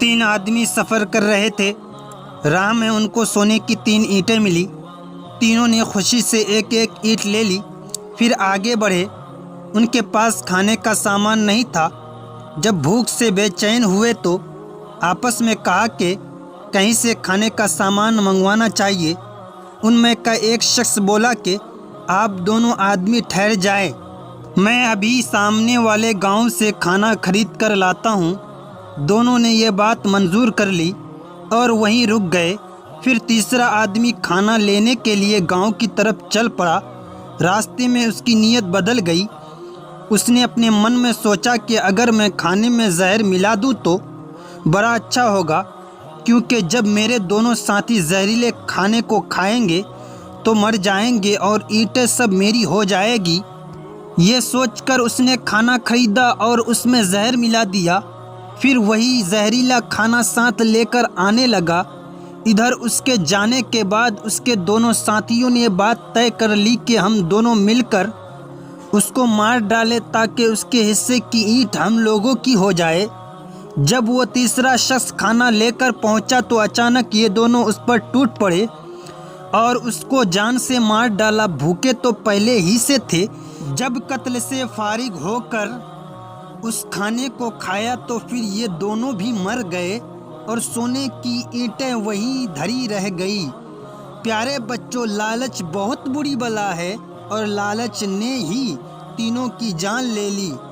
तीन आदमी सफ़र कर रहे थे। राह में उनको सोने की 3 ईंटें मिली। तीनों ने खुशी से एक एक ईंट ले ली, फिर आगे बढ़े। उनके पास खाने का सामान नहीं था। जब भूख से बेचैन हुए तो आपस में कहा कि कहीं से खाने का सामान मंगवाना चाहिए। उनमें का एक शख्स बोला कि आप दोनों आदमी ठहर जाएं, मैं अभी सामने वाले गांव से खाना खरीद कर लाता हूं। दोनों ने ये बात मंजूर कर ली और वहीं रुक गए। फिर तीसरा आदमी खाना लेने के लिए गांव की तरफ चल पड़ा। रास्ते में उसकी नीयत बदल गई। उसने अपने मन में सोचा कि अगर मैं खाने में जहर मिला दूं तो बड़ा अच्छा होगा, क्योंकि जब मेरे दोनों साथी जहरीले खाने को खाएंगे तो मर जाएंगे और ईंटें सब मेरी हो जाएगी। ये सोचकर उसने खाना खरीदा और उसमें जहर मिला दिया। फिर वही जहरीला खाना साथ लेकर आने लगा। इधर उसके जाने के बाद उसके दोनों साथियों ने बात तय कर ली कि हम दोनों मिलकर उसको मार डालें ताकि उसके हिस्से की ईंट हम लोगों की हो जाए। जब वो तीसरा शख्स खाना लेकर पहुंचा तो अचानक ये दोनों उस पर टूट पड़े और उसको जान से मार डाला। भूखे तो पहले ही से थे। जब कत्ल से फारिग होकर उस खाने को खाया तो फिर ये दोनों भी मर गए और सोने की ईंटें वहीं धरी रह गई। प्यारे बच्चों, लालच बहुत बुरी बला है और लालच ने ही तीनों की जान ले ली।